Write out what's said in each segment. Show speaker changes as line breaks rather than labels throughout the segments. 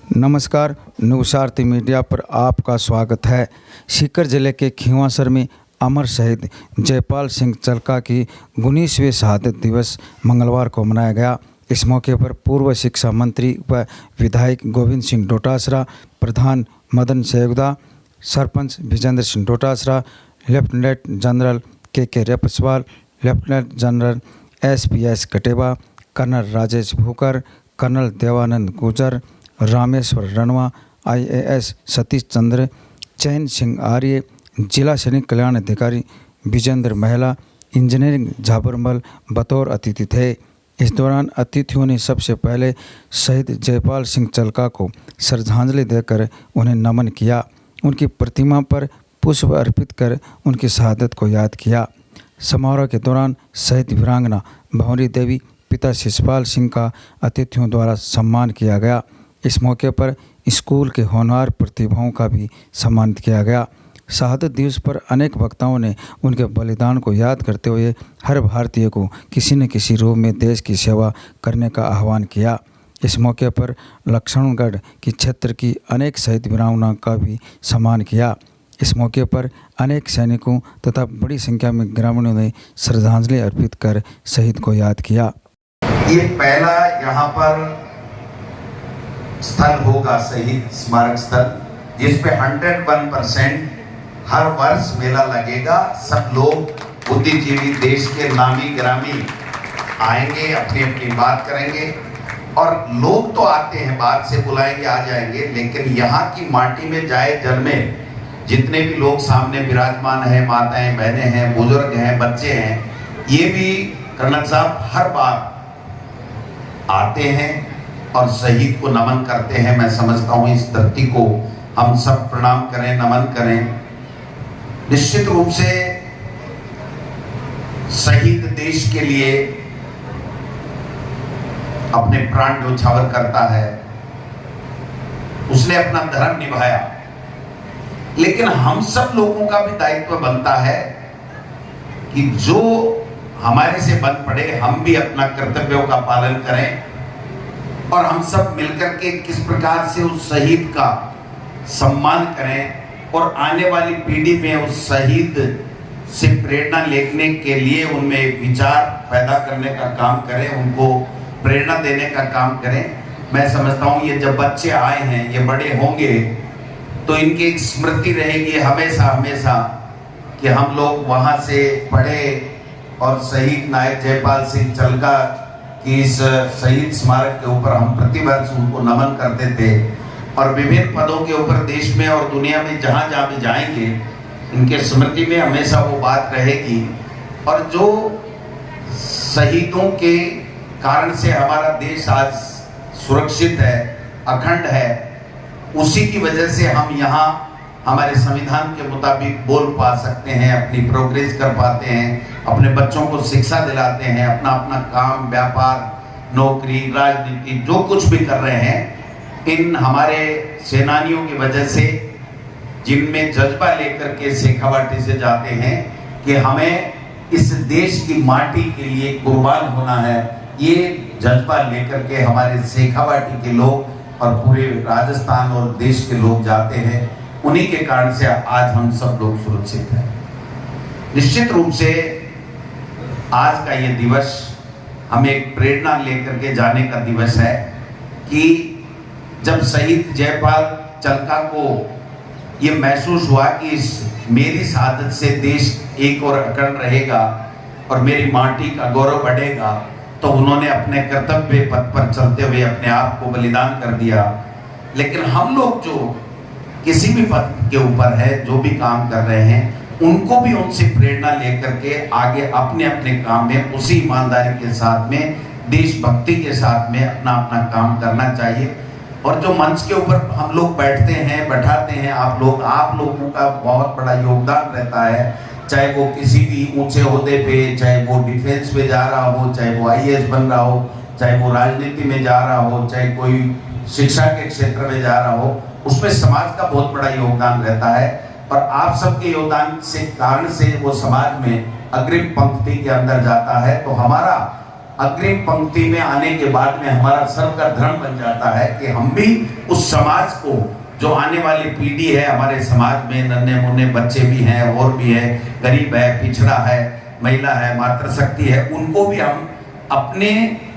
नमस्कार, नवसारथी मीडिया पर आपका स्वागत है। सीकर जिले के खींवासर में अमर शहीद जयपाल सिंह चलका की 19वीं शहादत दिवस मंगलवार को मनाया गया। इस मौके पर पूर्व शिक्षा मंत्री व विधायक गोविंद सिंह डोटासरा, प्रधान Madan Sevda, sarpanch Vijendra Singh Dotasra, lieutenant general K Repswal, lieutenant general SPS Kateva, colonel Rajesh Bhukar, colonel Devanand Gujar, Rameshwar Ranwa, IAS Satish Chandra, चैन सिंह आर्य, जिला सैनिक कल्याण अधिकारी विजेंद्र महिला, इंजीनियरिंग झाबरमल बतौर अतिथि थे। इस दौरान अतिथियों ने सबसे पहले शहीद जयपाल सिंह चलका को श्रद्धांजलि देकर उन्हें नमन किया। उनकी प्रतिमा पर पुष्प अर्पित कर उनकी शहादत को याद किया। समारोह के दौरान शहीद वीरांगना भंवरी देवी पिता शिषपाल सिंह का अतिथियों द्वारा सम्मान किया गया। इस मौके पर स्कूल के होनहार प्रतिभाओं का भी सम्मानित किया गया। शहादत दिवस पर अनेक वक्ताओं ने उनके बलिदान को याद करते हुए हर भारतीय को किसी न किसी रूप में देश की सेवा करने का आह्वान किया। इस मौके पर लक्ष्मणगढ़ की क्षेत्र की अनेक शहीद वीरांगनाओं का भी सम्मान किया। इस मौके पर अनेक सैनिकों तथा बड़ी संख्या में ग्रामीणों ने श्रद्धांजलि अर्पित कर शहीद को याद किया।
ये पहला यहाँ पर स्थल होगा, शहीद स्मारक स्थल, जिसपे 101% हर वर्ष मेला लगेगा। सब लोग बुद्धिजीवी देश के नामी ग्रामी आएंगे, अपनी अपनी बात करेंगे। और लोग तो आते हैं, बाहर से बुलाएंगे, आ जाएंगे, लेकिन यहाँ की माटी में जाए जन्मे जितने भी लोग सामने विराजमान हैं, माताएं, बहनें हैं, बुजुर्ग हैं, बच्चे हैं, ये भी कर्नल साहब हर बार आते हैं और शहीद को नमन करते हैं। मैं समझता हूँ इस धरती को हम सब प्रणाम करें, नमन करें। निश्चित रूप से शहीद देश के लिए अपने प्राण न्यौछावर करता है, उसने अपना धर्म निभाया, लेकिन हम सब लोगों का भी दायित्व बनता है कि जो हमारे से बन पड़े हम भी अपना कर्तव्यों का पालन करें और हम सब मिलकर के किस प्रकार से उस शहीद का सम्मान करें और आने वाली पीढ़ी में उस शहीद से प्रेरणा लेने के लिए उनमें विचार पैदा करने का काम करें, उनको प्रेरणा देने का काम करें। मैं समझता हूँ ये जब बच्चे आए हैं, ये बड़े होंगे तो इनकी एक स्मृति रहेगी हमेशा हमेशा कि हम लोग वहाँ से पढ़े और शहीद नायक जयपाल सिंह चलका की इस शहीद स्मारक के ऊपर हम प्रतिवर्ष उनको नमन करते थे। और विभिन्न पदों के ऊपर देश में और दुनिया में जहाँ जहाँ भी जाएंगे, इनके स्मृति में हमेशा वो बात रहेगी। और जो शहीदों के कारण से हमारा देश आज सुरक्षित है, अखंड है, उसी की वजह से हम यहाँ हमारे संविधान के मुताबिक बोल पा सकते हैं, अपनी प्रोग्रेस कर पाते हैं, अपने बच्चों को शिक्षा दिलाते हैं, अपना अपना काम, व्यापार, नौकरी, राजनीति जो कुछ भी कर रहे हैं, इन हमारे सेनानियों की वजह से, जिनमें जज्बा लेकर के शेखावाटी से जाते हैं कि हमें इस देश की माटी के लिए कुर्बान होना है, ये जज्बा लेकर के हमारे शेखावाटी के लोग और पूरे राजस्थान और देश के लोग जाते हैं। उन्हीं के कारण से आज हम सब लोग सुरक्षित हैं। निश्चित रूप से आज का ये दिवस हमें एक प्रेरणा लेकर के जाने का दिवस है कि जब शहीद जयपाल चलका को ये महसूस हुआ कि इस मेरी शहादत से देश एक और अखंड रहेगा और मेरी माटी का गौरव बढ़ेगा, तो उन्होंने अपने कर्तव्य पथ पर चलते हुए अपने आप को बलिदान कर दिया। लेकिन हम लोग जो किसी भी पद के ऊपर है, जो भी काम कर रहे हैं, उनको भी उनसे प्रेरणा लेकर के आगे अपने अपने काम में उसी ईमानदारी के साथ में, देशभक्ति के साथ में अपना अपना काम करना चाहिए। और जो मंच के ऊपर हम लोग बैठते हैं, बैठाते हैं, आप लोगों का बहुत बड़ा योगदान रहता है, चाहे वो किसी भी ऊंचे ओहदे पे, चाहे वो डिफेंस पे जा रहा हो, चाहे वो IAS बन रहा हो, चाहे वो राजनीति में जा रहा हो, चाहे कोई शिक्षा के क्षेत्र में जा रहा हो, उसमें समाज का बहुत बड़ा योगदान रहता है। और आप सबके योगदान से कारण से वो समाज में अग्रिम पंक्ति के अंदर जाता है। तो हमारा अग्रिम पंक्ति में आने के बाद में हमारा सबका धर्म बन जाता है कि हम भी उस समाज को, जो आने वाली पीढ़ी है हमारे समाज में, नन्हे मुन्ने बच्चे भी हैं और भी है, गरीब है, पिछड़ा है, महिला है, मातृशक्ति है, उनको भी हम अपने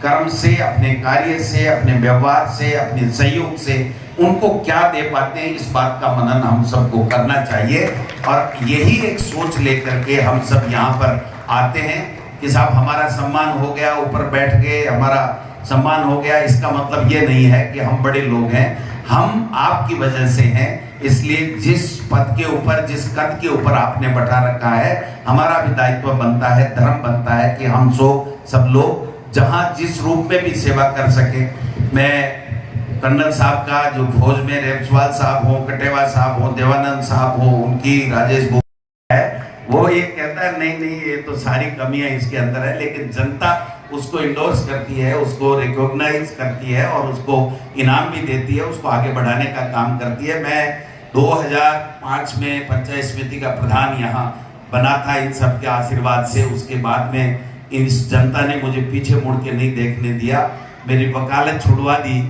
कर्म से, अपने कार्य से, अपने व्यवहार से, अपने सहयोग से उनको क्या दे पाते हैं, इस बात का मनन हम सबको करना चाहिए। और यही एक सोच लेकर के हम सब यहाँ पर आते हैं कि साहब हमारा सम्मान हो गया, ऊपर बैठ गए, हमारा सम्मान हो गया, इसका मतलब ये नहीं है कि हम बड़े लोग हैं। हम आपकी वजह से हैं, इसलिए जिस पद के ऊपर, जिस कद के ऊपर आपने बैठा रखा है, हमारा भी दायित्व बनता है, धर्म बनता है कि हम सब लोग जहां जिस रूप में भी सेवा कर सके। मैं कर्नल साहब का, जो फौज में रेपसवाल साहब हो, कटेवा साहब हो, देवानंद साहब हो, उनकी राजेश है, वो ये कहता है नहीं नहीं ये तो सारी कमियां इसके अंदर है, लेकिन जनता उसको इंडोर्स करती है, उसको रिकॉग्नाइज करती है और उसको इनाम भी देती है, उसको आगे बढ़ाने का काम करती है। मैं 2005 में पंचायत समिति का प्रधान यहाँ बना था इन सब के आशीर्वाद से। उसके बाद में इस जनता ने मुझे पीछे मुड़ के नहीं देखने दिया, मेरी वकालत छुड़वा दी,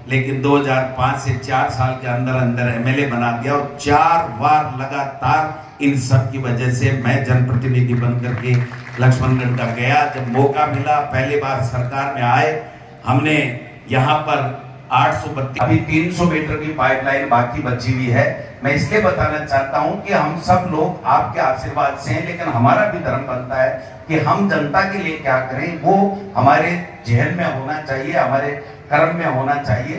लेकिन 2005 से 4 साल के अंदर अंदर एमएलए बना दिया और 4 बार लगातार इन सब की वजह से मैं जनप्रतिनिधि बन करके लक्ष्मणगढ़ का गया। जब मौका मिला, पहली बार सरकार में आए, हमने यहाँ पर 832, अभी 300 मीटर की पाइपलाइन बाकी बची हुई है। मैं इसलिए बताना चाहता हूँ कि हम सब लोग आपके आशीर्वाद से हैं, लेकिन हमारा भी धर्म बनता है कि हम जनता के लिए क्या करें, वो हमारे जहन में होना चाहिए, हमारे कर्म में होना चाहिए।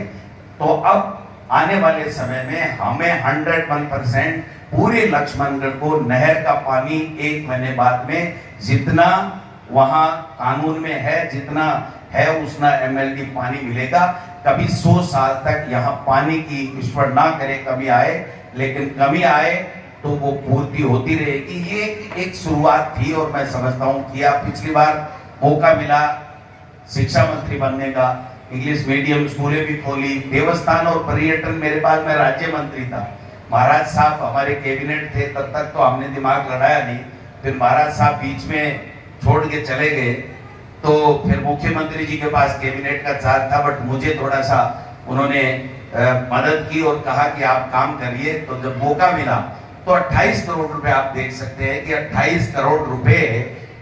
तो अब आने वाले समय में हमें 101% पूरे लक्ष्मणगढ़ को नहर का पानी 1 महीने बाद में जितना वहां कानून में है, जितना है उतना एमएलडी पानी मिलेगा। कभी 100 साल तक यहाँ पानी की, ईश्वर ना करे कमी आए, लेकिन कमी आए तो वो पूर्ति होती रहेगी। ये एक शुरुआत थी और मैं समझता हूँ किया। पिछली बार मौका मिला शिक्षा मंत्री बनने का, इंग्लिश मीडियम स्कूलें भी खोली, देवस्थान और पर्यटन मेरे पास, मैं राज्य मंत्री था, महाराज साहब हमारे कैबिनेट थे, तब तक तो हमने दिमाग लड़ाया नहीं। फिर महाराज साहब बीच में छोड़ के चले गए, तो फिर मुख्यमंत्री जी के पास कैबिनेट का चार्ज था, बट मुझे थोड़ा सा उन्होंने मदद की और कहा कि आप काम करिए। तो जब मौका मिला तो 28 करोड़ रुपए, आप देख सकते हैं कि 28 करोड़ रुपए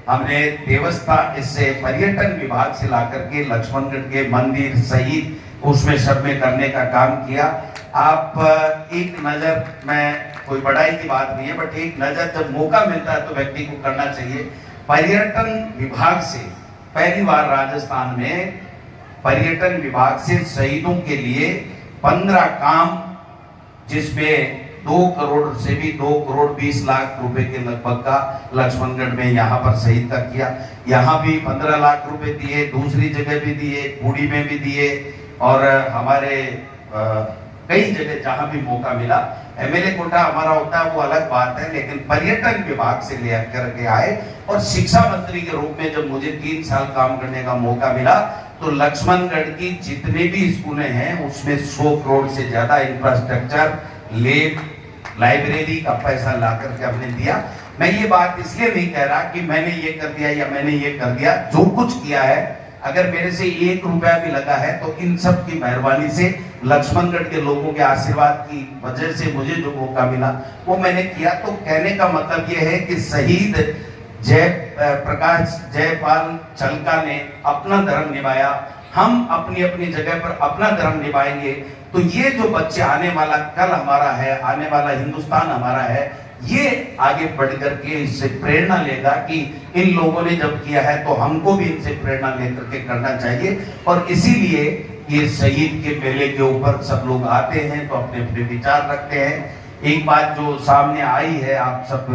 हमने देवस्थान, इससे पर्यटन विभाग से लाकर के लक्ष्मणगढ़ के मंदिर सहित उसमें सब में करने का काम किया। आप एक नजर, मैं कोई बड़ाई की बात नहीं है, बट एक नजर जब मौका मिलता है तो व्यक्ति को करना चाहिए। पर्यटन विभाग से पहली बार राजस्थान में पर्यटन विभाग से शहीदों के लिए 15 काम, जिसमें 2 करोड़ से भी 2 करोड़ 20 लाख रुपए के लगभग का लक्ष्मणगढ़ में यहाँ पर शहीद का किया। यहाँ भी 15 लाख रुपए दिए, दूसरी जगह भी दिए, कुड़ी में भी दिए, और हमारे कई जगह जहां भी मौका मिला। एमएलए कोटा हमारा होता है वो अलग बात है, लेकिन पर्यटन विभाग से लेकर के आए। और शिक्षा मंत्री के रूप में जब मुझे 3 साल काम करने का मौका मिला, तो लक्ष्मणगढ़ की जितने भी स्कूलें हैं उसमें 100 करोड़ से ज्यादा इंफ्रास्ट्रक्चर, लेब, लाइब्रेरी का पैसा ला करके हमने दिया। मैं ये बात इसलिए नहीं कह रहा कि मैंने ये कर दिया या मैंने ये कर दिया, जो कुछ किया है, अगर मेरे से 1 रुपया भी लगा है तो इन सब की मेहरबानी से, लक्ष्मणगढ़ के लोगों के आशीर्वाद की वजह से मुझे जो मौका मिला वो मैंने किया। तो कहने का मतलब ये है कि शहीद जयप्रकाश जयपाल चलका ने अपना धर्म निभाया, हम अपनी अपनी जगह पर अपना धर्म निभाएंगे। तो ये जो बच्चे, आने वाला कल हमारा है, आने वाला हिंदुस्तान हमारा है, ये आगे बढ़ करके इससे प्रेरणा लेगा कि इन लोगों ने जब किया है तो हमको भी इनसे प्रेरणा लेकर के करना चाहिए। और इसीलिए ये शहीद के मेले के ऊपर सब लोग आते हैं तो अपने अपने विचार रखते हैं। एक बात जो सामने आई है, आप सब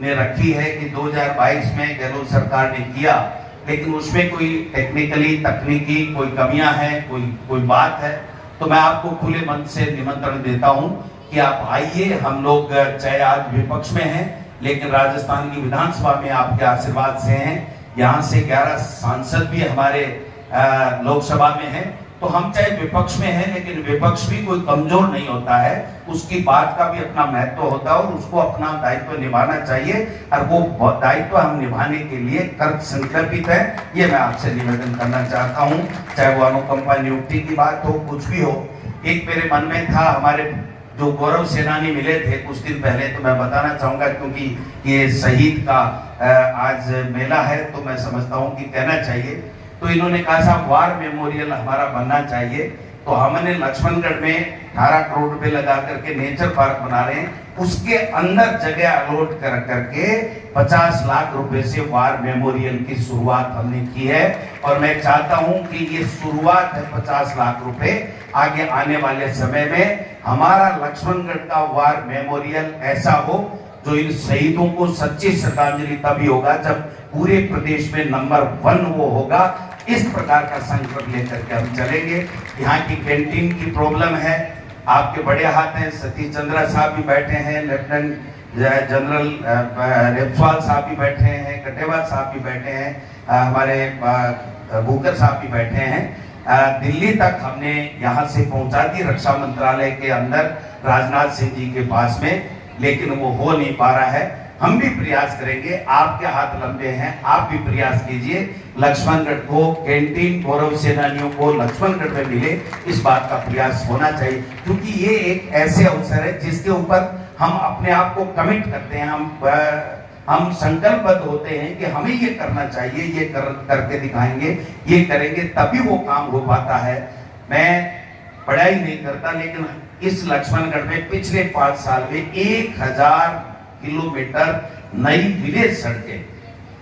ने रखी है कि 2022 में गहलोत सरकार ने किया, लेकिन उसमें कोई टेक्निकली, तकनीकी कोई कमियां हैं, कोई बात है, तो मैं आपको खुले मन से निमंत्रण देता हूं कि आप आइए। हम लोग चाहे आज विपक्ष में हैं, लेकिन राजस्थान की विधानसभा में आपके आशीर्वाद से हैं। यहाँ से 11 सांसद भी हमारे लोकसभा में हैं, तो हम चाहे विपक्ष में हैं, लेकिन विपक्ष भी कोई कमजोर नहीं होता है, उसकी बात का भी अपना महत्व होता है और उसको अपना दायित्व निभाना चाहिए, और वो दायित्व हम निभाने के लिए कृत संकल्पित है। ये मैं आपसे निवेदन करना चाहता हूँ, चाहे वो अनुकंपा नियुक्ति की बात हो, कुछ भी हो। एक मेरे मन में था, हमारे जो गौरव सेनानी मिले थे कुछ दिन पहले, तो मैं बताना चाहूंगा क्योंकि ये शहीद का आज मेला है, तो मैं समझता हूँ कि कहना चाहिए। तो इन्होंने कहा साहब वार मेमोरियल हमारा बनना चाहिए, तो हमने लक्ष्मणगढ़ में 18 करोड़ रुपए लगा करके नेचर पार्क बना रहे हैं, उसके अंदर जगह अलॉट कर करके 50 लाख रुपए से वार मेमोरियल की शुरुआत हमने की है। और मैं चाहता हूं कि ये शुरुआत है 50 लाख रुपए, आगे आने वाले समय में हमारा लक्ष्मणगढ़ का वार मेमोरियल ऐसा हो जो इन शहीदों को सच्ची श्रद्धांजलि तभी होगा जब पूरे प्रदेश में नंबर 1 वो होगा। इस प्रकार का संकल्प लेकर के हम चलेंगे। यहाँ की कैंटीन की प्रॉब्लम है, आपके बड़े हाथ हैं, सतीश चंद्रा साहब भी बैठे हैं, लेफ्टिनेंट जनरल रेपसवाल साहब भी बैठे हैं, कटेवाल साहब भी बैठे हैं, हमारे भूकर साहब भी बैठे हैं। दिल्ली तक हमने यहाँ से पहुंचा दी रक्षा मंत्रालय के अंदर राजनाथ सिंह जी के पास में, लेकिन वो हो नहीं पा रहा है। हम भी प्रयास करेंगे, आपके हाथ लंबे हैं, आप भी प्रयास कीजिए, लक्ष्मणगढ़ को कैंटीन गौरव सेनानियों को लक्ष्मणगढ़ में मिले, इस बात का प्रयास होना चाहिए, क्योंकि ये एक ऐसे अवसर है जिसके ऊपर हम अपने आप को कमिट करते हैं, हम संकल्पबद्ध होते हैं कि हमें ये करना चाहिए, ये करके दिखाएंगे, ये करेंगे, तभी वो काम हो पाता है। मैं बड़ाई नहीं करता, लेकिन इस लक्ष्मणगढ़ में पिछले 5 साल में 1000 किलोमीटर नई विलेज सड़कें,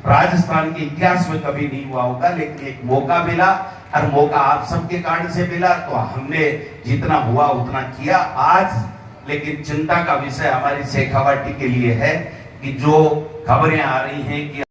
राजस्थान के इतिहास में कभी नहीं हुआ होगा, लेकिन एक मौका मिला, और मौका आप सबके कारण से मिला, तो हमने जितना हुआ उतना किया आज। लेकिन चिंता का विषय हमारी शेखावाटी के लिए है कि जो खबरें आ रही हैं कि